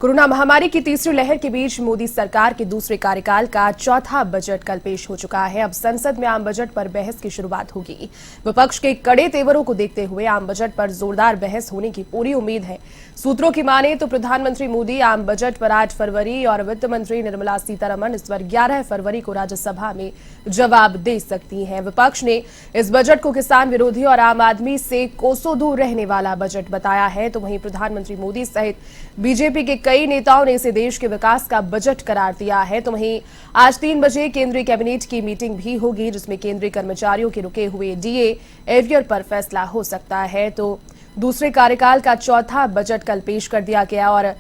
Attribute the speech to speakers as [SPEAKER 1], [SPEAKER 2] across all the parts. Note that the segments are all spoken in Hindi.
[SPEAKER 1] कोरोना महामारी की तीसरी लहर के बीच मोदी सरकार के दूसरे कार्यकाल का चौथा बजट कल पेश हो चुका है। अब संसद में आम बजट पर बहस की शुरुआत होगी। विपक्ष के कड़े तेवरों को देखते हुए आम बजट पर जोरदार बहस होने की पूरी उम्मीद है। सूत्रों की माने तो प्रधानमंत्री मोदी आम बजट पर 8 फरवरी और वित्त मंत्री निर्मला सीतारमण इस पर 11 फरवरी को राज्यसभा में जवाब दे सकती हैं। विपक्ष ने इस बजट को किसान विरोधी और आम आदमी से कोसों दूर रहने वाला बजट बताया है, तो वहीं प्रधानमंत्री मोदी सहित बीजेपी के कई नेताओं ने इसे देश के विकास का बजट करार दिया है। तो वहीं आज 3 बजे केंद्रीय कैबिनेट की मीटिंग भी होगी, जिसमें केंद्रीय कर्मचारियों के रुके हुए डीए एरियर पर फैसला हो सकता है। तो दूसरे कार्यकाल का चौथा बजट कल पेश कर दिया गया और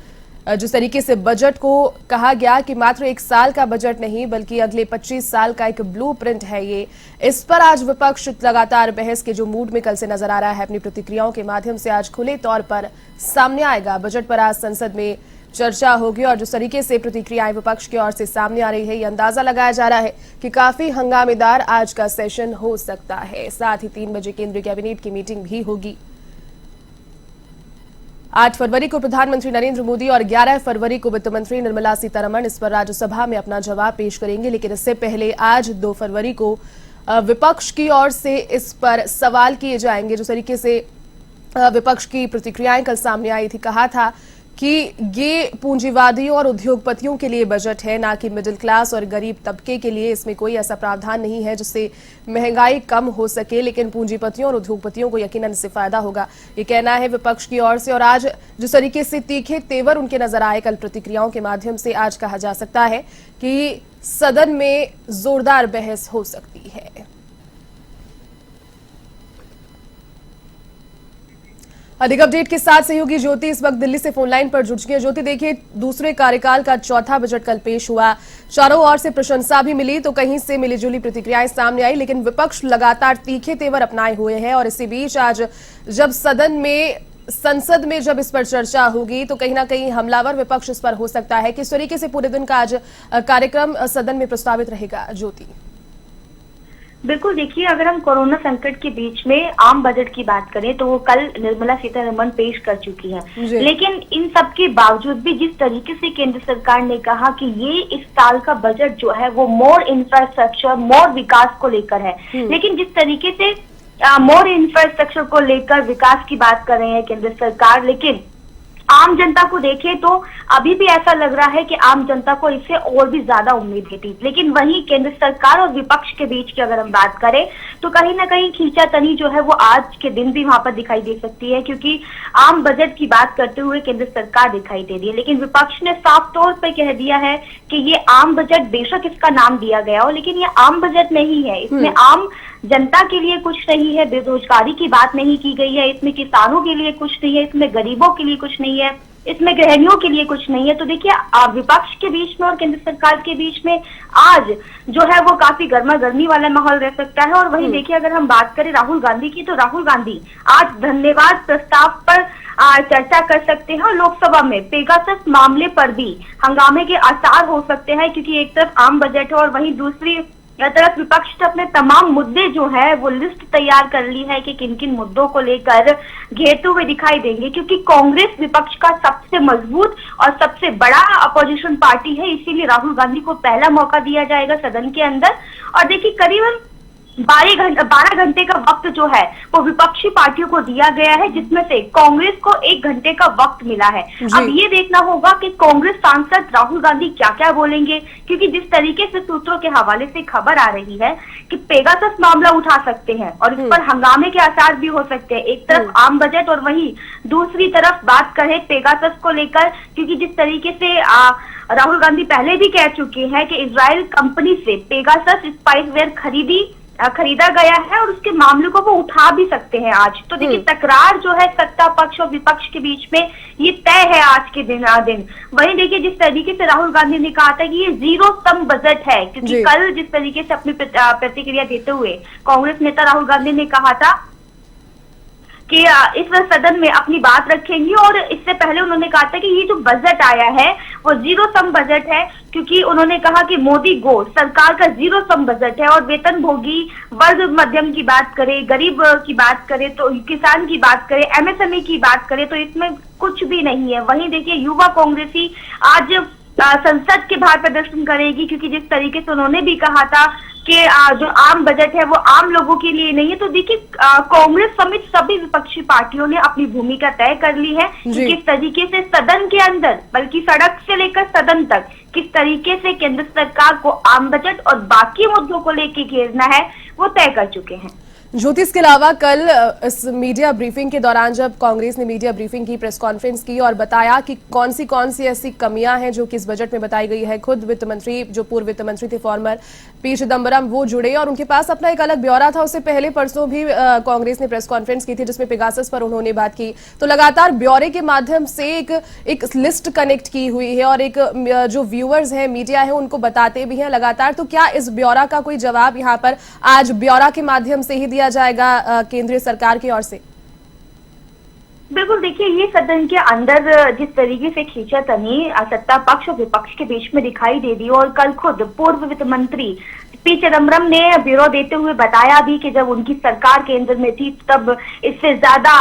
[SPEAKER 1] जिस तरीके से बजट को कहा गया कि मात्र 1 साल का बजट नहीं बल्कि अगले 25 साल का एक ब्लूप्रिंट है ये, इस पर आज विपक्ष लगातार बहस के जो मूड में कल से नजर आ रहा है, अपनी प्रतिक्रियाओं के माध्यम से आज खुले तौर पर सामने आएगा। बजट पर आज संसद में चर्चा होगी और जिस तरीके से प्रतिक्रियाएं विपक्ष की ओर से सामने आ रही है, ये अंदाजा लगाया जा रहा है कि काफी हंगामेदार आज का सेशन हो सकता है। साथ ही 3 बजे केंद्रीय कैबिनेट की मीटिंग भी होगी। 8 फरवरी को प्रधानमंत्री नरेंद्र मोदी और 11 फरवरी को वित्त मंत्री निर्मला सीतारमण इस पर राज्यसभा में अपना जवाब पेश करेंगे। लेकिन इससे पहले आज 2 फरवरी को विपक्ष की ओर से इस पर सवाल किए जाएंगे। जिस तरीके से विपक्ष की प्रतिक्रियाएं कल सामने आई थी, कहा था कि ये पूंजीवादियों और उद्योगपतियों के लिए बजट है, ना कि मिडिल क्लास और गरीब तबके के लिए। इसमें कोई ऐसा प्रावधान नहीं है जिससे महंगाई कम हो सके, लेकिन पूंजीपतियों और उद्योगपतियों को यकीनन इससे फायदा होगा, ये कहना है विपक्ष की ओर से। और आज जिस तरीके से तीखे तेवर उनके नजर आए कल प्रतिक्रियाओं के माध्यम से, आज कहा जा सकता है कि सदन में जोरदार बहस हो सकती है। अधिक अपडेट के साथ सहयोगी ज्योति इस वक्त दिल्ली से फोन लाइन पर जुड़ चुकी है। ज्योति, देखिए दूसरे कार्यकाल का चौथा बजट कल पेश हुआ, चारों ओर से प्रशंसा भी मिली तो कहीं से मिलीजुली प्रतिक्रियाएं सामने आई, लेकिन विपक्ष लगातार तीखे तेवर अपनाए हुए हैं। और इसी बीच आज जब संसद में जब इस पर चर्चा होगी तो कहीं ना कहीं हमलावर विपक्ष इस पर हो सकता है। किस तरीके से पूरे दिन का आज कार्यक्रम सदन में प्रस्तावित रहेगा ज्योति?
[SPEAKER 2] बिल्कुल, देखिए अगर हम कोरोना संकट के बीच में आम बजट की बात करें तो वो कल निर्मला सीतारमण पेश कर चुकी हैं, लेकिन इन सब के बावजूद भी जिस तरीके से केंद्र सरकार ने कहा कि ये इस साल का बजट जो है वो मोर इंफ्रास्ट्रक्चर, मोर विकास को लेकर है, लेकिन जिस तरीके से मोर इंफ्रास्ट्रक्चर को लेकर विकास की बात कर रहे हैं केंद्र सरकार, लेकिन आम जनता को देखें तो अभी भी ऐसा लग रहा है कि आम जनता को इससे और भी ज्यादा उम्मीद थी। लेकिन वहीं केंद्र सरकार और विपक्ष के बीच की अगर हम बात करें तो कहीं ना कहीं खींचातानी जो है वो आज के दिन भी वहां पर दिखाई दे सकती है, क्योंकि आम बजट की बात करते हुए केंद्र सरकार दिखाई दे रही है, लेकिन विपक्ष ने साफ तौर पर कह दिया है कि ये आम बजट, बेशक इसका नाम दिया गया हो, लेकिन ये आम बजट नहीं है। इसमें आम जनता के लिए कुछ नहीं है, बेरोजगारी की बात नहीं की गई है, इसमें किसानों के लिए कुछ नहीं है, इसमें गरीबों के लिए कुछ नहीं है, इसमें गृहिणियों के लिए कुछ नहीं है। तो देखिए विपक्ष के बीच में और केंद्र सरकार के बीच में आज जो है वो काफी गर्मा गर्मी वाला माहौल रह सकता है। और वहीं देखिए अगर हम बात करें राहुल गांधी की, तो राहुल गांधी आज धन्यवाद प्रस्ताव पर चर्चा कर सकते हैं और लोकसभा में पेगासस मामले पर भी हंगामे के आसार हो सकते हैं, क्योंकि एक तरफ आम बजट है और वहीं दूसरी तरफ विपक्ष ने अपने तमाम मुद्दे जो है वो लिस्ट तैयार कर ली है कि किन किन मुद्दों को लेकर घेरते हुए दिखाई देंगे, क्योंकि कांग्रेस विपक्ष का सबसे मजबूत और सबसे बड़ा अपोजिशन पार्टी है, इसीलिए राहुल गांधी को पहला मौका दिया जाएगा सदन के अंदर। और देखिए करीबन 12 घंटे का वक्त जो है वो विपक्षी पार्टियों को दिया गया है, जिसमें से कांग्रेस को 1 घंटे का वक्त मिला है। अब ये देखना होगा कि कांग्रेस सांसद राहुल गांधी क्या क्या बोलेंगे, क्योंकि जिस तरीके से सूत्रों के हवाले से खबर आ रही है कि पेगासस मामला उठा सकते हैं और इस पर हंगामे के आसार भी हो सकते हैं। एक तरफ आम बजट और वहीं दूसरी तरफ बात करें पेगासस को लेकर, क्योंकि जिस तरीके से राहुल गांधी पहले भी कह चुके हैं कि इजराइल कंपनी से पेगासस स्पाइसवेयर खरीदा गया है और उसके मामले को वो उठा भी सकते हैं आज। तो देखिए तकरार जो है सत्ता पक्ष और विपक्ष के बीच में ये तय है आज के दिन। वहीं देखिए जिस तरीके से राहुल गांधी ने कहा था कि ये जीरो सम बजट है, क्योंकि कल जिस तरीके से अपनी प्रतिक्रिया देते हुए कांग्रेस नेता राहुल गांधी ने कहा था कि इस सदन में अपनी बात रखेंगी, और इससे पहले उन्होंने कहा था कि ये जो बजट आया है वो जीरो सम बजट है, क्योंकि उन्होंने कहा कि मोदी गो सरकार का जीरो सम बजट है। और वेतन भोगी वर्ग मध्यम की बात करें, गरीब की बात करें, तो किसान की बात करें, एमएसएमई की बात करें, तो इसमें कुछ भी नहीं है। वहीं देखिए युवा कांग्रेसी आज संसद के बाहर प्रदर्शन करेगी, क्योंकि जिस तरीके से उन्होंने भी कहा था कि जो आम बजट है वो आम लोगों के लिए नहीं है। तो देखिए कांग्रेस समेत सभी विपक्षी पार्टियों ने अपनी भूमिका तय कर ली है कि किस तरीके से सदन के अंदर, बल्कि सड़क से लेकर सदन तक किस तरीके से केंद्र सरकार को आम बजट और बाकी मुद्दों को लेकर घेरना है वो तय कर चुके हैं।
[SPEAKER 1] ज्योति, इसके अलावा कल इस मीडिया ब्रीफिंग के दौरान जब कांग्रेस ने मीडिया ब्रीफिंग की, प्रेस कॉन्फ्रेंस की और बताया कि कौन सी ऐसी कमियां हैं जो कि इस बजट में बताई गई है, खुद वित्त मंत्री, जो पूर्व वित्त मंत्री थे फॉर्मर पी चिदम्बरम, वो जुड़े और उनके पास अपना एक अलग ब्यौरा था। उससे पहले परसों भी कांग्रेस ने प्रेस कॉन्फ्रेंस की थी जिसमें पेगासस पर उन्होंने बात की। तो लगातार ब्यौरे के माध्यम से एक लिस्ट कनेक्ट की हुई है और एक जो व्यूअर्स हैं, मीडिया है, उनको बताते भी हैं लगातार। तो क्या इस ब्यौरा का कोई जवाब यहाँ पर आज ब्यौरा के माध्यम से ही दिया जाएगा केंद्रीय सरकार की ओर से?
[SPEAKER 2] बिल्कुल, देखिए ये सदन के अंदर जिस तरीके से खींचातानी सत्ता पक्ष और विपक्ष के बीच में दिखाई दे दी, और कल खुद पूर्व वित्त मंत्री पी चिदम्बरम ने ब्यूरो देते हुए बताया भी कि जब उनकी सरकार केंद्र में थी तब इससे ज्यादा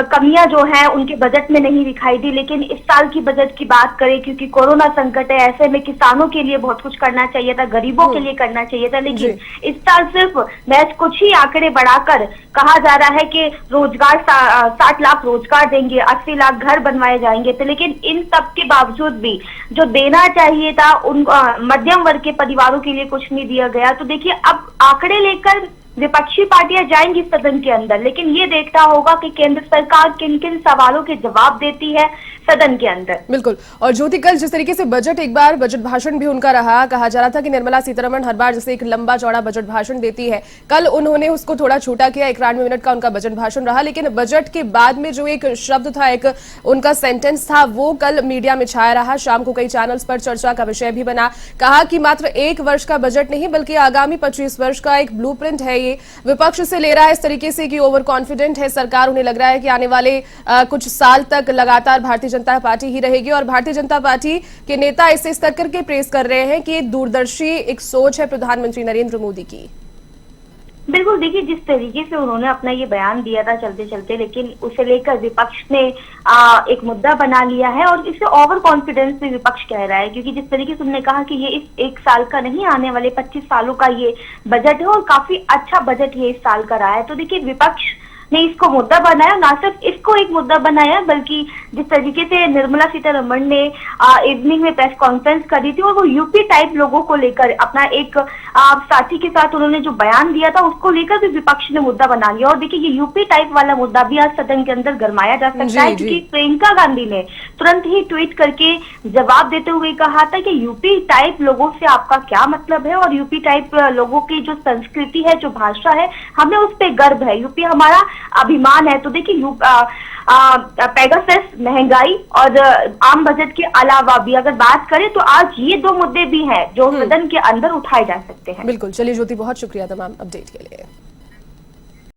[SPEAKER 2] कमियां जो है उनके बजट में नहीं दिखाई दी। लेकिन इस साल की बजट की बात करें, क्योंकि कोरोना संकट है, ऐसे में किसानों के लिए बहुत कुछ करना चाहिए था, गरीबों के लिए करना चाहिए था, लेकिन इस साल सिर्फ महज कुछ ही आंकड़े बढ़ाकर कहा जा रहा है कि रोजगार 60 लाख रोजगार देंगे, 80 लाख घर बनवाए जाएंगे। तो लेकिन इन सब के बावजूद भी जो देना चाहिए था उन मध्यम वर्ग के परिवारों के लिए कुछ नहीं दिया गया। तो देखिए अब आंकड़े लेकर विपक्षी पार्टियां जाएंगी सदन के अंदर, लेकिन ये देखना होगा कि केंद्र सरकार किन किन सवालों के जवाब देती है सदन के अंदर।
[SPEAKER 1] बिल्कुल। और ज्योति, कल जिस तरीके से बजट भाषण भी उनका रहा, कहा जा रहा था कि निर्मला सीतारमण हर बार जैसे एक लंबा चौड़ा बजट भाषण देती है, कल उन्होंने उसको थोड़ा छोटा किया, 91 मिनट का उनका बजट भाषण रहा। लेकिन बजट के बाद में जो एक शब्द था, एक उनका सेंटेंस था, वो कल मीडिया में छाया रहा, शाम को कई चैनल्स पर चर्चा का विषय भी बना। कहा कि मात्र 1 वर्ष का बजट नहीं बल्कि आगामी 25 वर्ष का एक ब्लूप्रिंट है। ये विपक्ष से ले रहा है इस तरीके से कि ओवर कॉन्फिडेंट है सरकार, उन्हें लग रहा है कि आने वाले कुछ साल तक लगातार भारतीय जनता पार्टी ही रहेगी। और भारतीय जनता पार्टी के नेता इसे इस कर करके प्रेस कर रहे हैं कि दूरदर्शी एक सोच है प्रधानमंत्री नरेंद्र मोदी की।
[SPEAKER 2] बिल्कुल, देखिए जिस तरीके से उन्होंने अपना ये बयान दिया था चलते चलते, लेकिन उसे लेकर विपक्ष ने एक मुद्दा बना लिया है और इसे ओवर कॉन्फिडेंस भी विपक्ष कह रहा है, क्योंकि जिस तरीके से उन्होंने कहा कि ये इस 1 साल का नहीं, आने वाले 25 सालों का ये बजट है और काफी अच्छा बजट ये इस साल का रहा है। तो देखिए विपक्ष ने इसको मुद्दा बनाया, ना सिर्फ इसको एक मुद्दा बनाया बल्कि जिस तरीके से निर्मला सीतारमण ने इवनिंग में प्रेस कॉन्फ्रेंस करी थी और वो यूपी टाइप लोगों को लेकर अपना एक साथी के साथ उन्होंने जो बयान दिया था उसको लेकर भी विपक्ष ने मुद्दा बना लिया। और देखिए ये यूपी टाइप वाला मुद्दा भी आज सदन के अंदर गरमाया जा सकता है, क्योंकि प्रियंका गांधी ने तुरंत ही ट्वीट करके जवाब देते हुए कहा था कि यूपी टाइप लोगों से आपका क्या मतलब है, और यूपी टाइप लोगों की जो संस्कृति है, जो भाषा है, हमें उस पर गर्व है, यूपी हमारा अभिमान है। तो देखिए पेगासस, महंगाई और आम बजट के अलावा भी अगर बात करें तो आज ये 2 मुद्दे भी हैं जो सदन के अंदर उठाए जा सकते हैं।
[SPEAKER 1] बिल्कुल। चलिए ज्योति, बहुत शुक्रिया तमाम अपडेट के लिए।